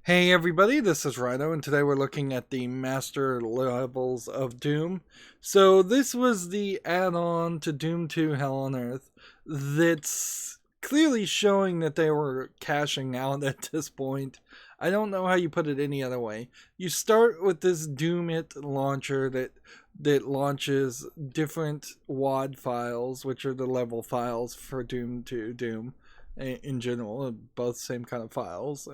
Hey everybody, this is Rydo, and today we're looking at the master levels of Doom. So this was the add-on to Doom 2 Hell on Earth that's clearly showing that they were cashing out at this point. I don't know how you put it any other way. You start with this Doom It launcher that launches different WAD files, which are the level files for Doom 2 Doom in general, both same kind of files.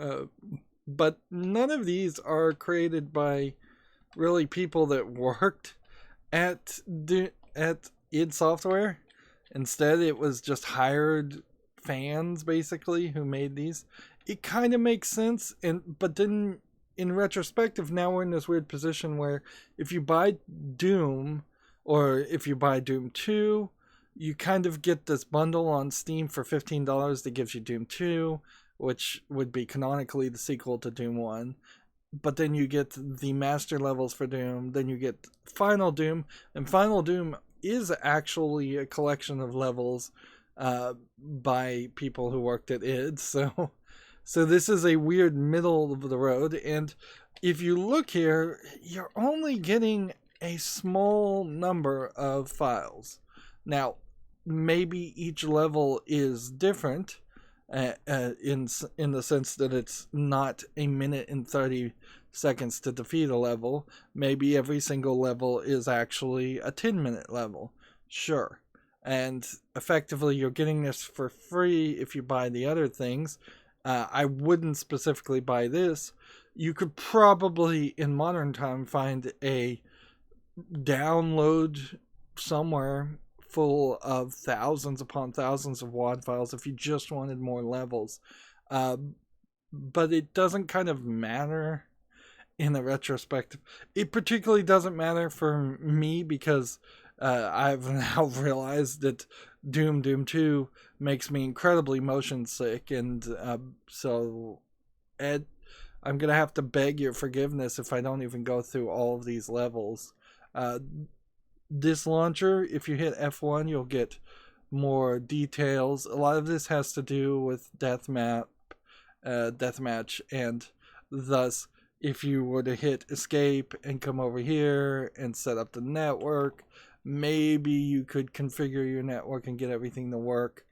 But none of these are created by really people that worked at id Software. Instead, it was just hired fans basically who made these. It kind of makes sense, but then in retrospective, now we're in this weird position where if you buy Doom or if you buy Doom 2, you kind of get this bundle on Steam for $15 that gives you Doom 2, which would be canonically the sequel to Doom 1. But then you get the master levels for Doom, then you get Final Doom, and Final Doom is actually a collection of levels by people who worked at id. So this is a weird middle of the road, and if you look here, you're only getting a small number of files. Now, maybe each level is different, in the sense that it's not a minute and 30 seconds to defeat a level. Maybe every single level is actually a 10-minute level. Sure. And effectively, you're getting this for free if you buy the other things. I wouldn't specifically buy this. You could probably, in modern time, find a download somewhere full of thousands upon thousands of WAD files if you just wanted more levels. But it doesn't kind of matter in the retrospective. It particularly doesn't matter for me because I've now realized that Doom 2 makes me incredibly motion sick, and so Ed, I'm going to have to beg your forgiveness if I don't even go through all of these levels. This launcher, if you hit F1, you'll get more details. A lot of this has to do with deathmatch, and thus, if you were to hit escape and come over here and set up the network, maybe you could configure your network and get everything to work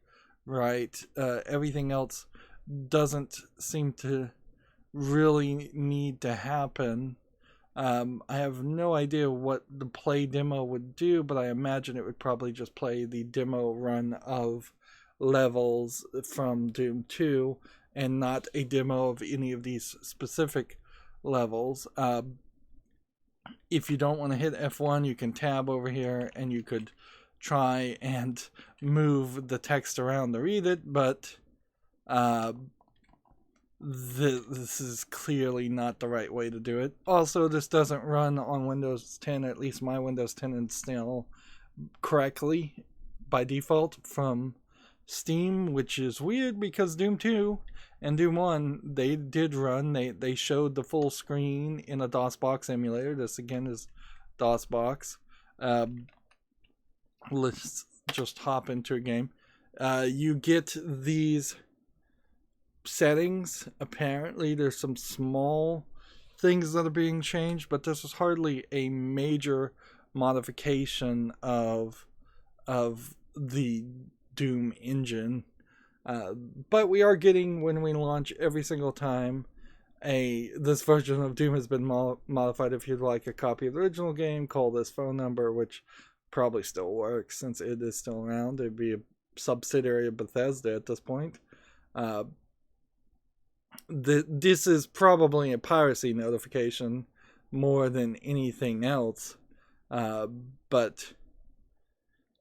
right. Everything else doesn't seem to really need to happen. I have no idea what the play demo would do, but I imagine it would probably just play the demo run of levels from Doom 2 and not a demo of any of these specific levels. If you don't want to hit F1, you can tab over here and you could try and move the text around to read it, but this is clearly not the right way to do it. Also, this doesn't run on Windows 10, at least my Windows 10 install correctly by default from Steam, which is weird because Doom 2 and Doom 1, they did run. They showed the full screen in a DOSBox emulator. This again is DOSBox. Let's just hop into a game. You get these settings. Apparently there's some small things that are being changed, but this is hardly a major modification of the Doom engine. But we are getting, when we launch every single time, this version of Doom has been modified. If you'd like a copy of the original game, call this phone number, which probably still works since it is still around. It'd be a subsidiary of Bethesda at this point. This is probably a piracy notification more than anything else, but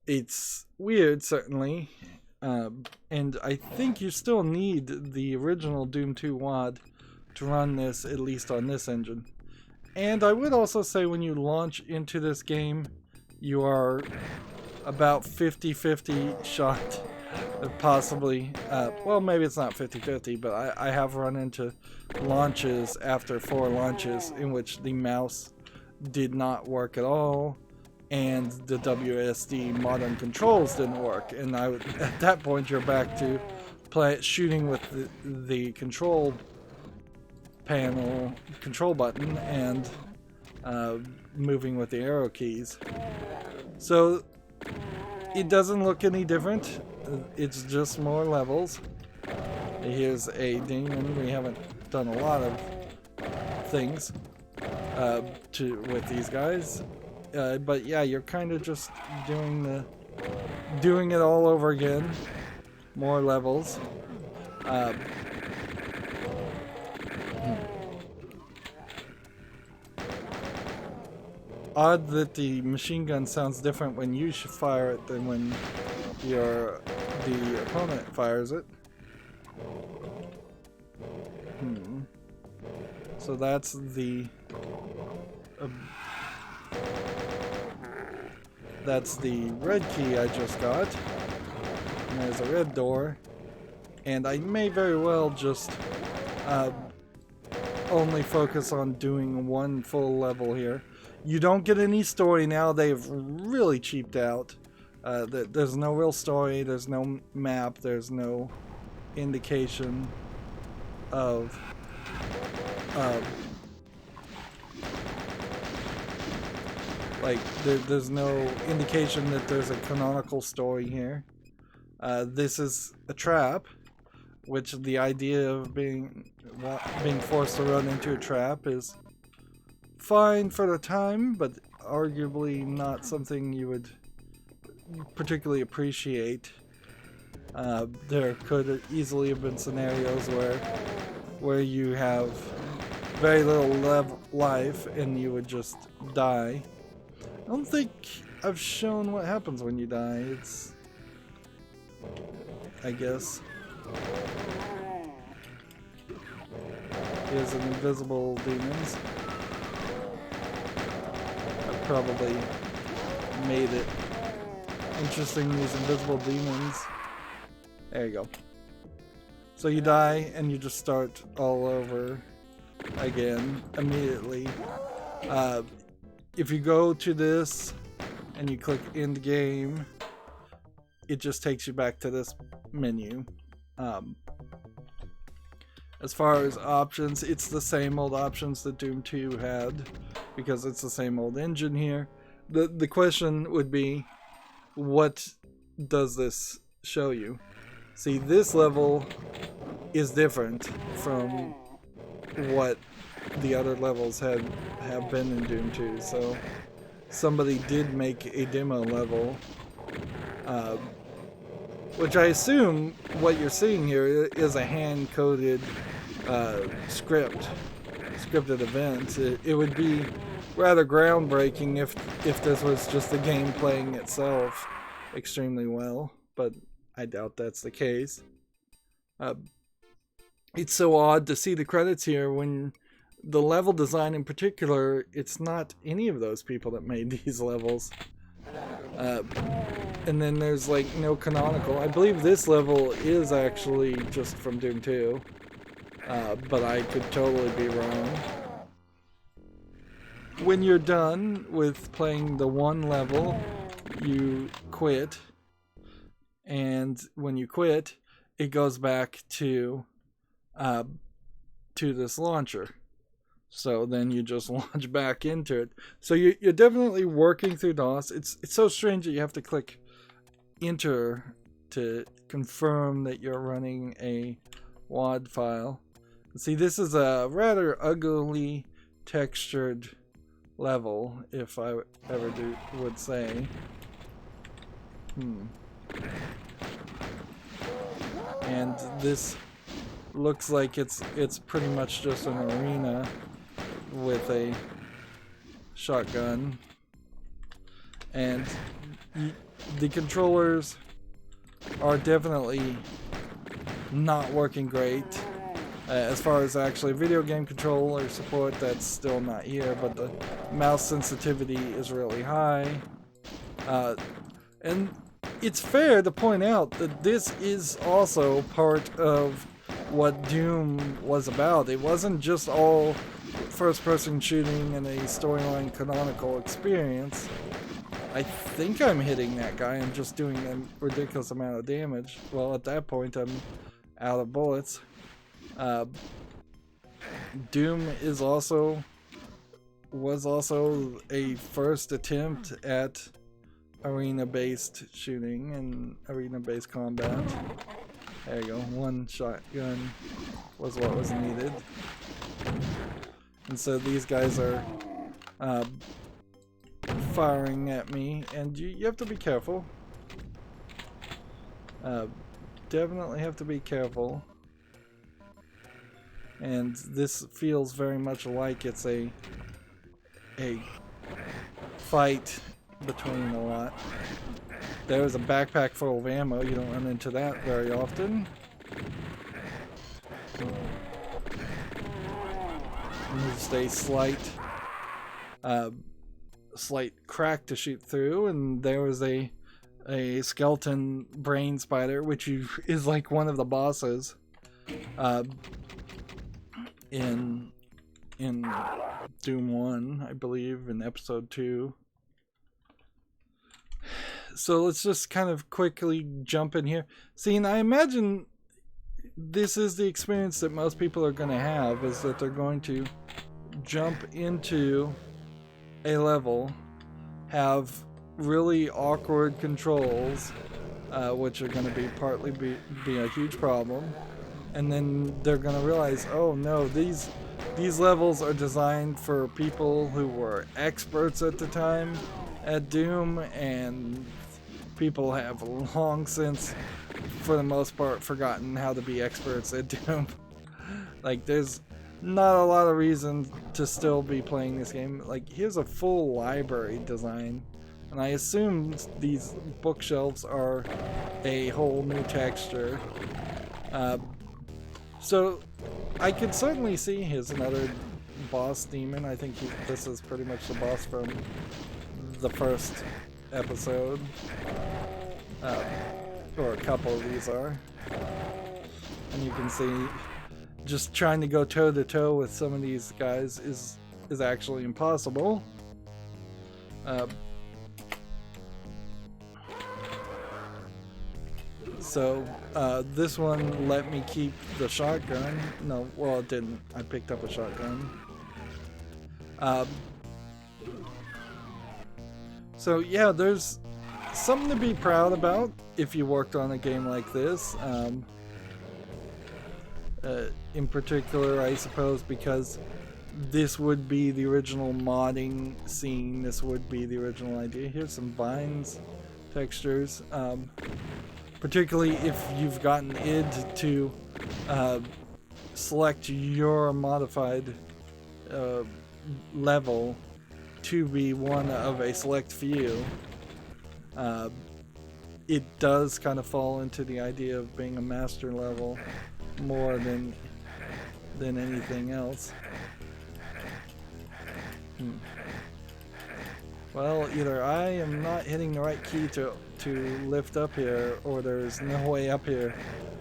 it's weird, certainly, and I think you still need the original Doom 2 WAD to run this, at least on this engine. And I would also say when you launch into this game, you are about 50-50 shot, possibly. Well, maybe it's not 50-50, but I have run into launches after 4 launches in which the mouse did not work at all, and the WSD modern controls didn't work. And at that point, you're back to shooting with the control panel control button and moving with the arrow keys. So it doesn't look any different. It's just more levels. Here's a demon. We haven't done a lot of things with these guys, but yeah, you're kind of just doing it all over again. More levels. Odd that the machine gun sounds different when you fire it than when the opponent fires it. So that's the red key I just got. And there's a red door, and I may very well just only focus on doing one full level here. You don't get any story now. They've really cheaped out. There's no real story, there's no map, there's no indication of like there's no indication that there's a canonical story here. This is a trap, which the idea of being forced to run into a trap is fine for the time, but arguably not something you would particularly appreciate. There could easily have been scenarios where you have very little life and you would just die. I don't think I've shown what happens when you die. It's, I guess, here's an invisible demons. I probably made it interesting, these invisible demons. There you go. So you die and you just start all over again immediately. If you go to this and you click end game, it just takes you back to this menu. As far as options, it's the same old options that Doom 2 had, because it's the same old engine here. The question would be, what does this show you? See, this level is different from what the other levels have been in Doom 2. So somebody did make a demo level, which I assume what you're seeing here is a hand-coded scripted event. It would be rather groundbreaking if this was just the game playing itself extremely well, but I doubt that's the case. It's so odd to see the credits here when the level design in particular, it's not any of those people that made these levels. And then there's like no canonical. I believe this level is actually just from Doom 2, but I could totally be wrong. When you're done with playing the one level, you quit, and when you quit, it goes back to this launcher. So then you just launch back into it. So you're definitely working through DOS. It's so strange that you have to click enter to confirm that you're running a WAD file. See, this is a rather ugly textured level, if I ever would say. And this looks like it's pretty much just an arena with a shotgun, and the controllers are definitely not working great. As far as actually video game controller support, that's still not here, but the mouse sensitivity is really high. And it's fair to point out that this is also part of what Doom was about. It wasn't just all first-person shooting and a storyline canonical experience. I think I'm hitting that guy. I'm just doing a ridiculous amount of damage. Well, at that point, I'm out of bullets. Doom was also a first attempt at arena-based shooting and arena-based combat. There you go, one shotgun was what was needed. And so these guys are firing at me, and you have to be careful. Definitely have to be careful. And this feels very much like it's a fight between a lot. There's a backpack full of ammo. You don't run into that very often. Just a slight crack to shoot through, and there was a skeleton brain spider, which is like one of the bosses in Doom 1, I believe, in episode 2. So let's just kind of quickly jump in here. See, and I imagine this is the experience that most people are going to have, is that they're going to jump into a level, have really awkward controls, which are going to be partly be a huge problem, and then they're going to realize, oh no, these levels are designed for people who were experts at the time at Doom, and people have long since, for the most part, forgotten how to be experts at Doom. Like, there's not a lot of reason to still be playing this game. Like, here's a full library design, and I assume these bookshelves are a whole new texture. So I could certainly see here's another boss demon. I think this is pretty much the boss from the first episode, or a couple of these are, and you can see just trying to go toe to toe with some of these guys is actually impossible. So this one let me keep the shotgun. No, well, it didn't. I picked up a shotgun. So yeah, there's something to be proud about if you worked on a game like this. In particular, I suppose, because this would be the original modding scene. This would be the original idea. Here's some vines textures. Particularly if you've gotten id to select your modified level to be one of a select few. It does kind of fall into the idea of being a master level more than anything else. Well, either I am not hitting the right key to lift up here, or there's no way up here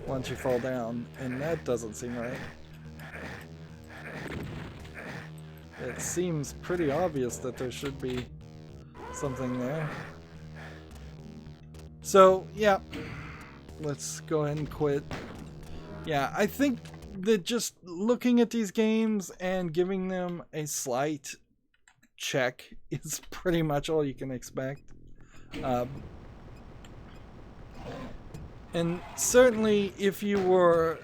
once you fall down, and that doesn't seem right. It seems pretty obvious that there should be something there. So yeah, let's go ahead and quit. Yeah, I think that just looking at these games and giving them a slight check is pretty much all you can expect. And certainly if you were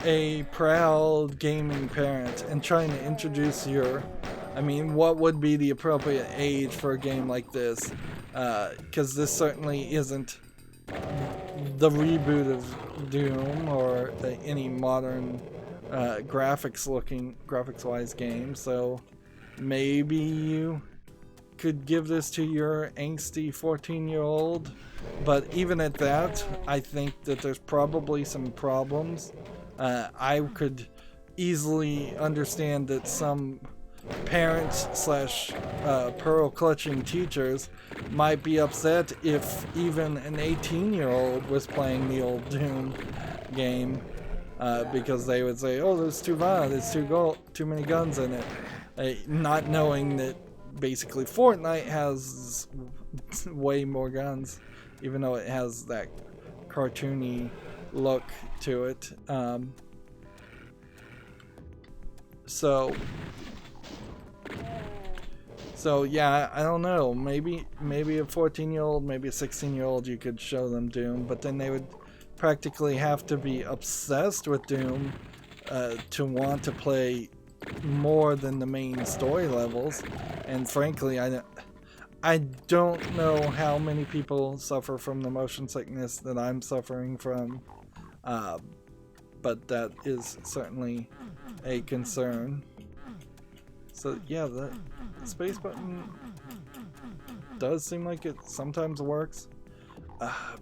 a proud gaming parent and trying to introduce what would be the appropriate age for a game like this? Because this certainly isn't the reboot of Doom or any modern graphics-wise game, so maybe you could give this to your angsty 14-year-old, but even at that, I think that there's probably some problems. I could easily understand that some parents / pearl-clutching teachers might be upset if even an 18-year-old was playing the old Doom game, because they would say, oh, there's too violent, there's too many guns in it, not knowing that basically Fortnite has way more guns, even though it has that cartoony look to it. So yeah, I don't know. Maybe a 14-year-old, maybe a 16-year-old, you could show them Doom, but then they would practically have to be obsessed with Doom to want to play more than the main story levels. And frankly, I don't know how many people suffer from the motion sickness that I'm suffering from, but that is certainly a concern. So yeah, the space button does seem like it sometimes works,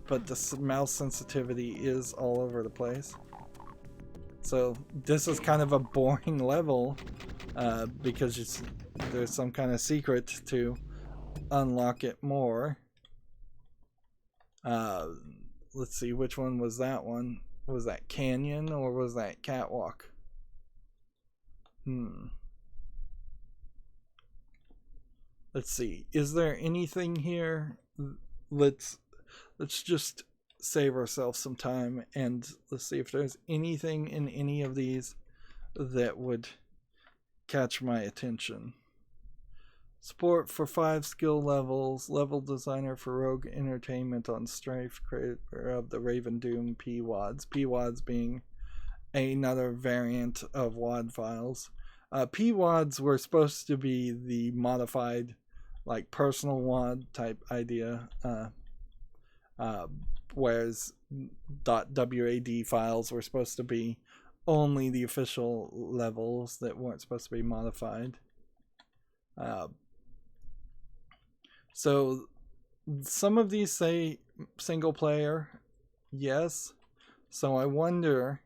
but the mouse sensitivity is all over the place. So this is kind of a boring level because there's some kind of secret to unlock it more. Let's see, which one was that one? Was that canyon or was that catwalk? Let's see. Is there anything here? Let's just save ourselves some time and let's see if there's anything in any of these that would catch my attention. Support for 5 skill levels. Level designer for Rogue Entertainment on Strafe. Creator of the Raven Doom PWADs. PWADs being another variant of WAD files. PWADs were supposed to be the modified, like, personal WAD type idea, whereas .wad files were supposed to be only the official levels that weren't supposed to be modified. So some of these say single player, yes. So I wonder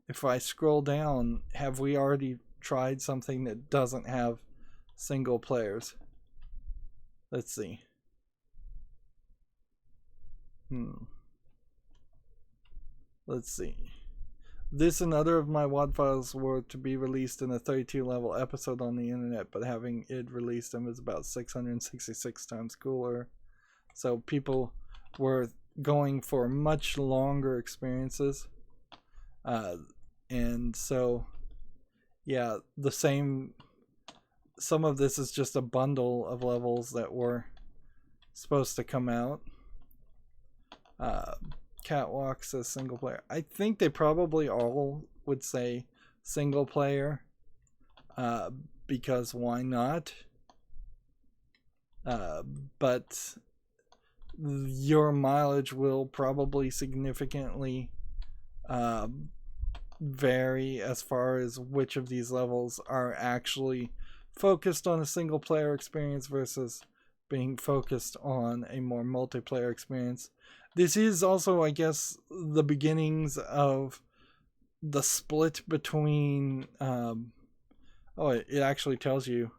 if I scroll down, have we already tried something that doesn't have single players? Let's see. Let's see. This and other of my WAD files were to be released in a 32 level episode on the internet, but having it released them is about 666 times cooler. So people were going for much longer experiences. And so, yeah, some of this is just a bundle of levels that were supposed to come out. Catwalk says single player. I think they probably all would say single player, because why not? But your mileage will probably significantly vary as far as which of these levels are actually focused on a single player experience versus being focused on a more multiplayer experience. This is also, I guess, the beginnings of the split between it actually tells you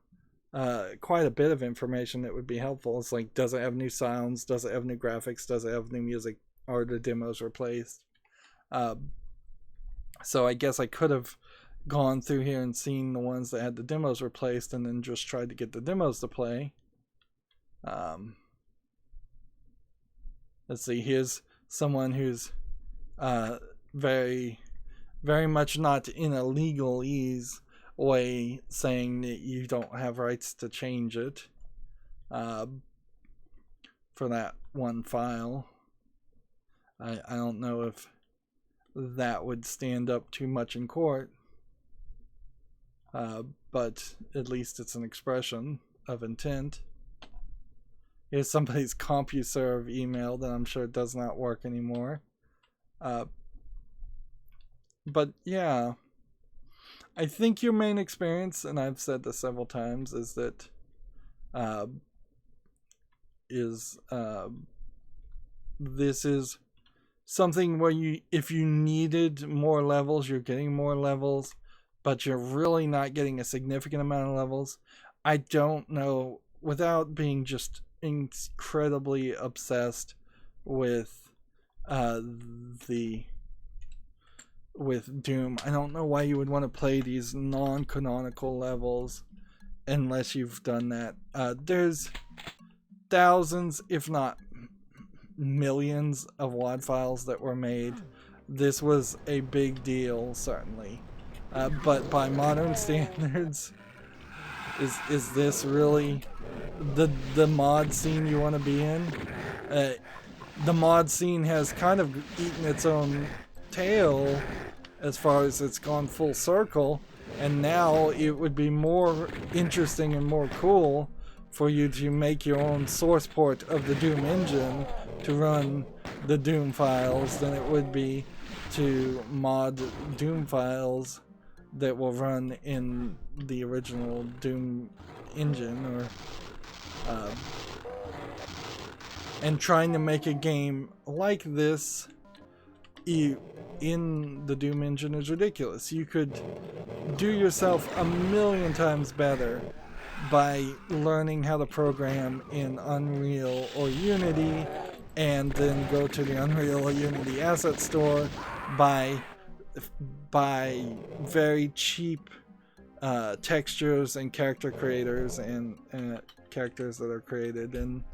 quite a bit of information that would be helpful. It's like, does it have new sounds, does it have new graphics, does it have new music, are the demos replaced? So I guess I could have gone through here and seen the ones that had the demos replaced and then just tried to get the demos to play. Let's see, here's someone who's very, very much not in a legalese way saying that you don't have rights to change it for that one file. I don't know if that would stand up too much in court, but at least it's an expression of intent. Here's somebody's CompuServe email that I'm sure does not work anymore. But yeah, I think your main experience, and I've said this several times, is that this is something where if you needed more levels, you're getting more levels, but you're really not getting a significant amount of levels. I don't know, without being just incredibly obsessed with Doom, I don't know why you would want to play these non-canonical levels unless you've done that. There's thousands, if not millions, of WAD files that were made. This was a big deal, certainly. but by modern standards, is this really the mod scene you want to be in? The mod scene has kind of eaten its own tail as far as it's gone full circle, and now it would be more interesting and more cool for you to make your own source port of the Doom engine to run the Doom files than it would be to mod Doom files that will run in the original Doom engine, or and trying to make a game like this in the Doom engine is ridiculous. You could do yourself a million times better by learning how to program in Unreal or Unity, and then go to the Unreal or Unity asset store, buy very cheap textures and character creators and characters that are created, and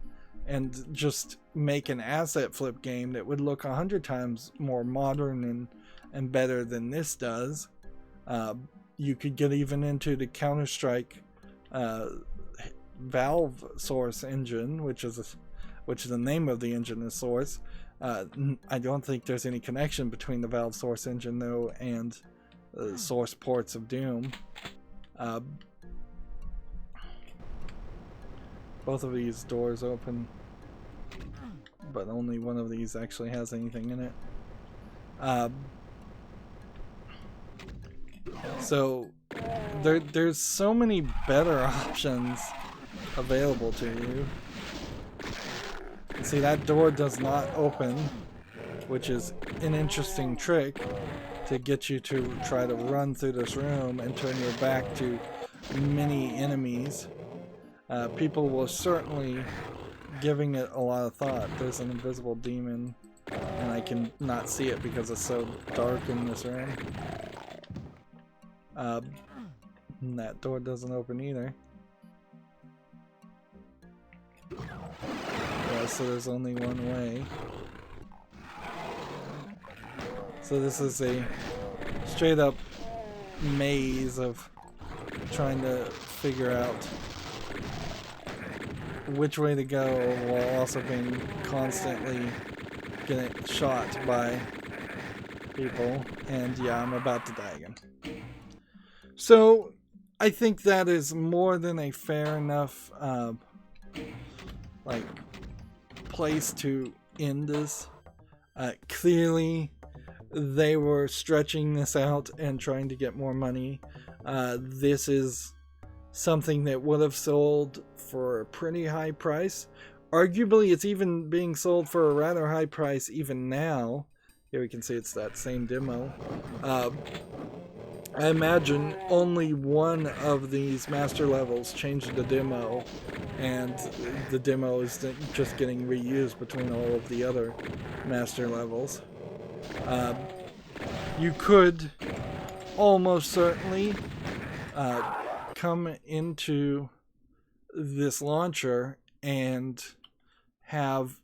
just make an asset flip game that would look 100 times more modern and better than this does. You could get even into the Counter-Strike Valve Source engine, which is the name of the engine is Source. I don't think there's any connection between the Valve Source engine though and source ports of Doom. Both of these doors open, but only one of these actually has anything in it. So there's so many better options available to you. See, that door does not open, which is an interesting trick to get you to try to run through this room and turn your back to many enemies. People were certainly giving it a lot of thought. There's an invisible demon, and I can not see it because it's so dark in this room. And that door doesn't open either. Yeah, so there's only one way. So this is a straight up maze of trying to figure out which way to go while also being constantly getting shot by people. And yeah, I'm about to die again. So I think that is more than a fair enough like place to end this. Clearly they were stretching this out and trying to get more money. This is something that would have sold for a pretty high price. Arguably, it's even being sold for a rather high price even now. Here we can see it's that same demo. I imagine only one of these master levels changed the demo, and the demo is just getting reused between all of the other master levels. You could almost certainly come into this launcher and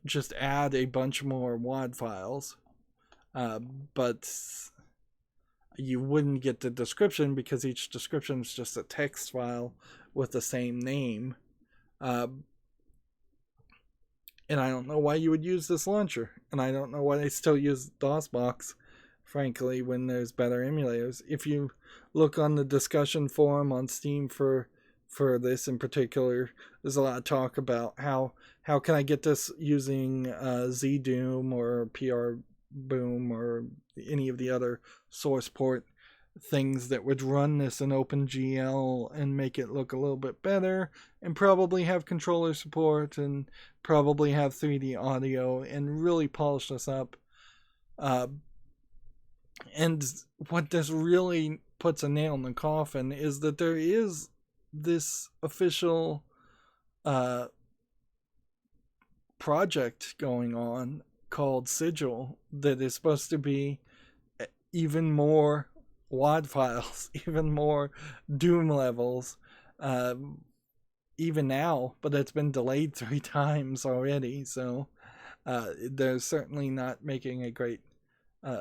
just add a bunch more WAD files, but you wouldn't get the description because each description is just a text file with the same name. And I don't know why you would use this launcher, and I don't know why they still use DOSBox, frankly, when there's better emulators. If you look on the discussion forum on Steam for this in particular, there's a lot of talk about how can I get this using ZDoom or PR Boom or any of the other source port things that would run this in OpenGL and make it look a little bit better, and probably have controller support and probably have 3D audio and really polish this up. And what this really puts a nail in the coffin is that there is this official project going on called Sigil that is supposed to be even more WAD files, even more Doom levels, even now, but it's been delayed 3 times already, so they're certainly not making a great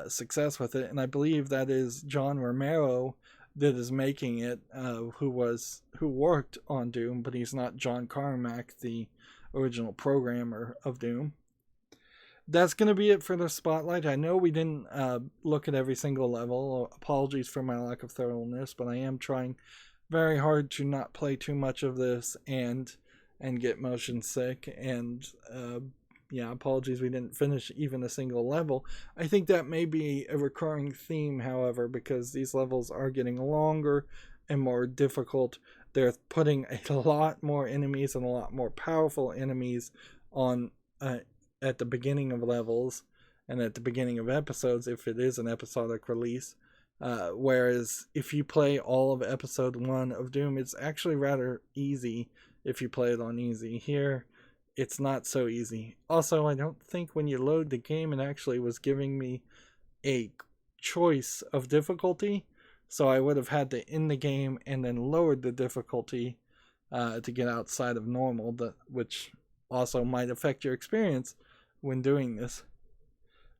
success with it. And I believe that is John Romero that is making it, who worked on Doom, but he's not John Carmack, the original programmer of Doom. That's going to be it for the spotlight. I know we didn't look at every single level. Apologies for my lack of thoroughness, but I am trying very hard to not play too much of this and get motion sick. And yeah, apologies we didn't finish even a single level. I think that may be a recurring theme, however, because these levels are getting longer and more difficult. They're putting a lot more enemies and a lot more powerful enemies on at the beginning of levels and at the beginning of episodes, if it is an episodic release. Whereas if you play all of episode 1 of Doom, it's actually rather easy if you play it on easy. Here, it's not so easy. Also, I don't think when you load the game, it actually was giving me a choice of difficulty. So I would have had to end the game and then lowered the difficulty to get outside of normal, which also might affect your experience when doing this.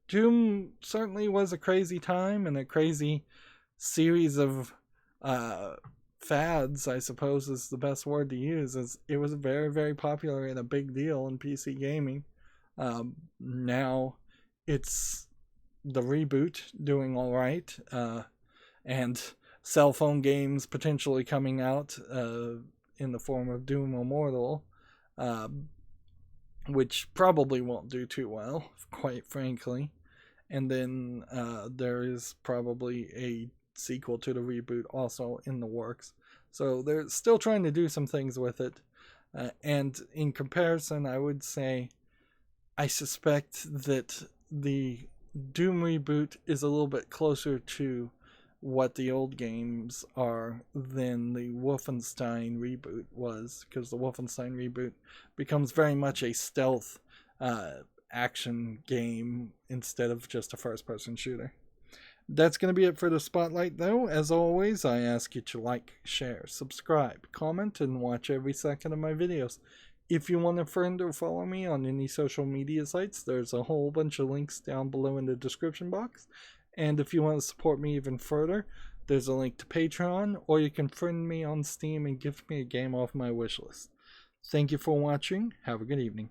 Doom certainly was a crazy time and a crazy series of fads, I suppose is the best word to use. It was very, very popular and a big deal in PC gaming. Now it's the reboot doing all right, and cell phone games potentially coming out in the form of Doom Immortal, which probably won't do too well, quite frankly. And then there is probably a sequel to the reboot also in the works. So they're still trying to do some things with it. And in comparison, I would say I suspect that the Doom reboot is a little bit closer to what the old games are than the Wolfenstein reboot was, because the Wolfenstein reboot becomes very much a stealth action game instead of just a first-person shooter. That's going to be it for the spotlight, though. As always, I ask you to like, share, subscribe, comment, and watch every second of my videos. If you want to friend or follow me on any social media sites, there's a whole bunch of links down below in the description box. And if you want to support me even further, there's a link to Patreon, or you can friend me on Steam and gift me a game off my wishlist. Thank you for watching. Have a good evening.